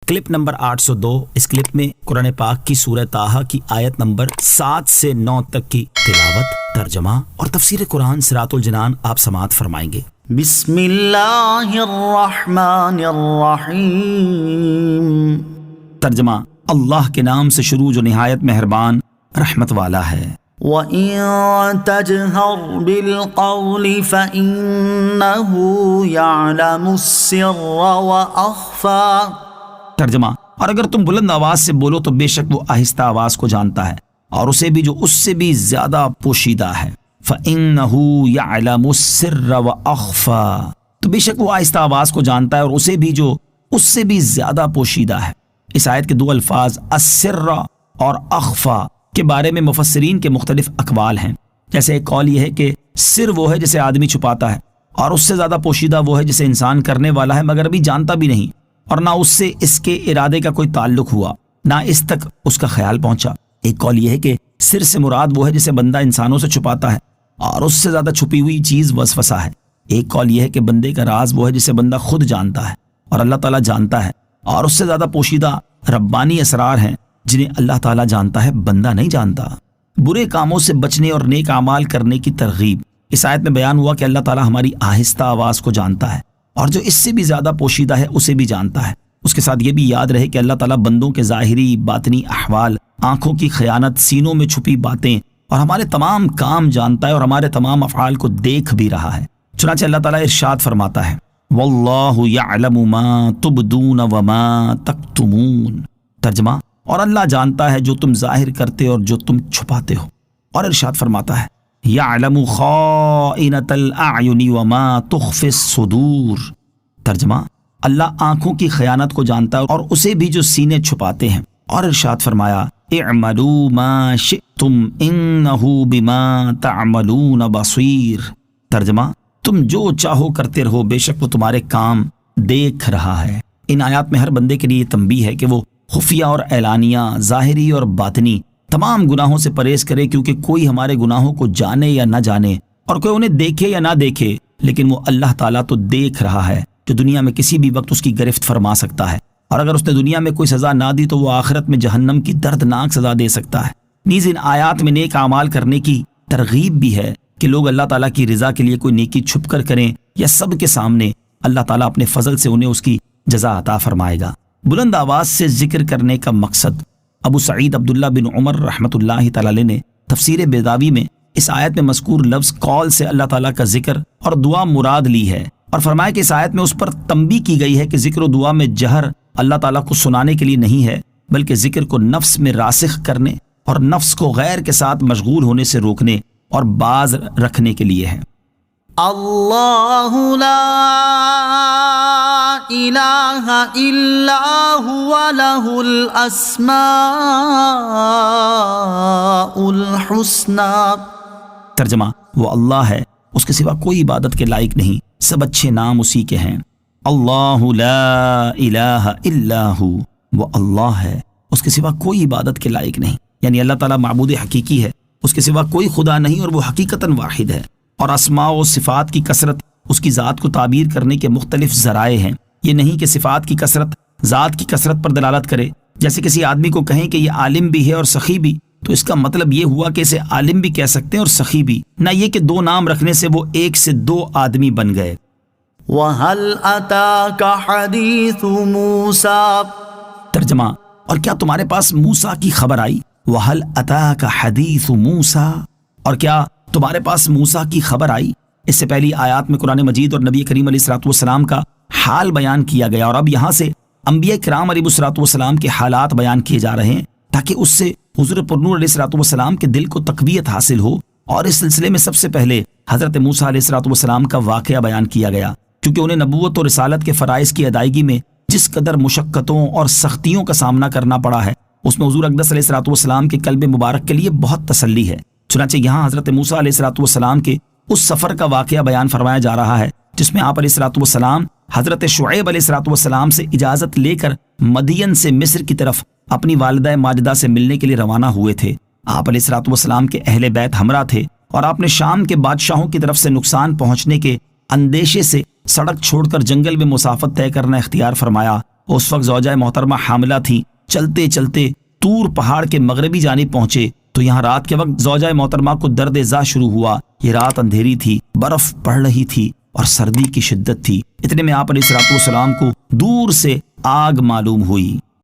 Clip number 802۔ اس clip میں قرآن پاک کی سورہ طٰہٰ کی آیت نمبر 7 سے 9 تک کی تلاوت، ترجمہ اور تفسیر قرآن صراط الجنان آپ سماعت فرمائیں گے۔ بسم اللہ الرحمن الرحیم۔ ترجمہ: اللہ کے نام سے شروع جو نہایت مہربان رحمت والا ہے۔ وَإِن تَجْهَرْ بِالْقَوْلِ فَإِنَّهُ يَعْلَمُ السِّرَّ وَأَخْفَى۔ ترجمہ: اور اگر تم بلند آواز سے بولو تو بے شک وہ آہستہ آواز کو جانتا ہے اور اسے بھی جو اس سے بھی زیادہ پوشیدہ ہے۔ فَإِنَّهُ يَعْلَمُ السِّرَّ وَأَخْفَى، تو بے شک وہ آہستہ آواز کو جانتا ہے اور اسے بھی جو اس سے بھی زیادہ پوشیدہ ہے۔ اس آیت کے دو الفاظ السر اور اخفا کے بارے میں مفسرین کے مختلف اقوال ہیں۔ جیسے ایک قول یہ ہے کہ سر وہ ہے جسے آدمی چھپاتا ہے، اور اس سے زیادہ پوشیدہ وہ ہے جسے انسان کرنے والا ہے مگر ابھی جانتا بھی نہیں، اور نہ اس سے اس کے ارادے کا کوئی تعلق ہوا، نہ اس تک اس کا خیال پہنچا۔ ایک قول یہ ہے کہ سر سے مراد وہ ہے جسے بندہ انسانوں سے چھپاتا ہے اور اس سے زیادہ چھپی ہوئی چیز وسوسہ ہے۔ ایک قول یہ ہے کہ بندے کا راز وہ ہے جسے بندہ خود جانتا ہے اور اللہ تعالیٰ جانتا ہے، اور اس سے زیادہ پوشیدہ ربانی اسرار ہیں جنہیں اللہ تعالیٰ جانتا ہے، بندہ نہیں جانتا۔ برے کاموں سے بچنے اور نیک اعمال کرنے کی ترغیب۔ اس آیت میں بیان ہوا کہ اللہ تعالیٰ ہماری آہستہ آواز کو جانتا ہے اور جو اس سے بھی زیادہ پوشیدہ ہے اسے بھی جانتا ہے۔ اس کے ساتھ یہ بھی یاد رہے کہ اللہ تعالیٰ بندوں کے ظاہری باطنی احوال، آنکھوں کی خیانت، سینوں میں چھپی باتیں اور ہمارے تمام کام جانتا ہے اور ہمارے تمام افعال کو دیکھ بھی رہا ہے۔ چنانچہ اللہ تعالیٰ ارشاد فرماتا ہے واللہ یعلم ما تبدون وما تکتمون۔ ترجمہ: اور اللہ جانتا ہے جو تم ظاہر کرتے اور جو تم چھپاتے ہو۔ اور ارشاد فرماتا ہے یعلم خائنۃ الاعین وما تخفی الصدور۔ ترجمہ: اللہ آنکھوں کی خیانت کو جانتا ہے اور اسے بھی جو سینے چھپاتے ہیں۔ اور ارشاد فرمایا اعملوا ما شئتم انہ بما تعملون بصیر۔ ترجمہ: تم جو چاہو کرتے رہو، بے شک وہ تمہارے کام دیکھ رہا ہے۔ ان آیات میں ہر بندے کے لیے تنبیہ ہے کہ وہ خفیہ اور اعلانیہ، ظاہری اور باطنی تمام گناہوں سے پرہیز کرے، کیونکہ کوئی ہمارے گناہوں کو جانے یا نہ جانے اور کوئی انہیں دیکھے یا نہ دیکھے، لیکن وہ اللہ تعالیٰ تو دیکھ رہا ہے جو دنیا میں کسی بھی وقت اس کی گرفت فرما سکتا ہے، اور اگر اس نے دنیا میں کوئی سزا نہ دی تو وہ آخرت میں جہنم کی دردناک سزا دے سکتا ہے۔ نیز ان آیات میں نیک اعمال کرنے کی ترغیب بھی ہے کہ لوگ اللہ تعالیٰ کی رضا کے لیے کوئی نیکی چھپ کر کریں یا سب کے سامنے، اللہ تعالیٰ اپنے فضل سے انہیں اس کی جزا عطا فرمائے گا۔ بلند آواز سے ذکر کرنے کا مقصد۔ ابو سعید عبداللہ بن عمر رحمۃ اللہ تعالی علیہ نے تفسیر بیضاوی میں اس آیت میں مذکور لفظ قول سے اللہ تعالیٰ کا ذکر اور دعا مراد لی ہے، اور فرمایا کہ اس آیت میں اس پر تنبیہ کی گئی ہے کہ ذکر و دعا میں جہر اللہ تعالیٰ کو سنانے کے لیے نہیں ہے، بلکہ ذکر کو نفس میں راسخ کرنے اور نفس کو غیر کے ساتھ مشغول ہونے سے روکنے اور باز رکھنے کے لیے ہے۔ اللہ لا الہ الا هو له الاسماء الحسنى۔ ترجمہ: وہ اللہ ہے، اس کے سوا کوئی عبادت کے لائق نہیں، سب اچھے نام اسی کے ہیں۔ اللہ لا الہ الا ہو، وہ اللہ ہے، اس کے سوا کوئی عبادت کے لائق نہیں، یعنی اللہ تعالیٰ معبود حقیقی ہے، اس کے سوا کوئی خدا نہیں اور وہ حقیقتاً واحد ہے۔ اور اسماء و صفات کی کثرت اس کی ذات کو تعبیر کرنے کے مختلف ذرائع ہیں۔ یہ نہیں کہ صفات کی کثرت ذات کی کثرت پر دلالت کرے، جیسے کسی آدمی کو کہیں کہ یہ عالم بھی ہے اور سخی بھی، تو اس کا مطلب یہ ہوا کہ اسے عالم بھی کہہ سکتے ہیں اور سخی بھی، نہ یہ کہ دو نام رکھنے سے وہ ایک سے دو آدمی بن گئے۔ وَهَلْ أَتَاكَ حَدِيثُ مُوسَىٰ۔ ترجمہ: اور کیا تمہارے پاس موسیٰ کی خبر آئی؟ وَهَلْ أَتَاكَ حَدِيثُ مُوسَىٰ، اور کیا تمہارے پاس موسیٰ کی خبر آئی؟ اس سے پہلی آیات میں قرآن مجید اور نبی کریم علیہ الصلوۃ والسلام کا حال بیان کیا گیا، اور اب یہاں سے انبیاء کرام علیہ الصلوۃ والسلام کے حالات بیان کیے جا رہے ہیں تاکہ اس سے حضور پرنور علیہ الصلوۃ والسلام کے دل کو تقویت حاصل ہو۔ اور اس سلسلے میں سب سے پہلے حضرت موسیٰ علیہ الصلوۃ والسلام کا واقعہ بیان کیا گیا، کیونکہ انہیں نبوت اور رسالت کے فرائض کی ادائیگی میں جس قدر مشقتوں اور سختیوں کا سامنا کرنا پڑا ہے، اس میں حضور اقدس علیہ الصلوۃ والسلام کے قلب مبارک کے لیے بہت تسلی ہے۔ چنانچہ یہاں حضرت موسیٰ علیہ الصلوۃ والسلام کے اس سفر کا واقعہ بیان فرمایا جا رہا ہے جس میں آپ علیہ الصلوۃ والسلام حضرت شعیب علیہ الصلوۃ والسلام سے اجازت لے کر مدین سے مصر کی طرف اپنی والدہ ماجدہ سے ملنے کے لیے روانہ ہوئے تھے۔ آپ علیہ الصلوۃ والسلام کے اہل بیت ہمراہ تھے، اور آپ نے شام کے بادشاہوں کی طرف سے نقصان پہنچنے کے اندیشے سے سڑک چھوڑ کر جنگل میں مسافت طے کرنا اختیار فرمایا اس وقت زوجہ محترمہ حاملہ تھی. چلتے چلتے طور پہاڑ کے مغربی جانب پہنچے تو یہاں رات کے وقت زوجہ محترمہ کو درد زا شروع ہوا. یہ رات اندھیری تھی، برف پڑ رہی تھی اور سردی کی شدت تھی. اتنے میں آپ علیہ الصلوۃ والسلام کو دور سے آگ معلوم ہوئی.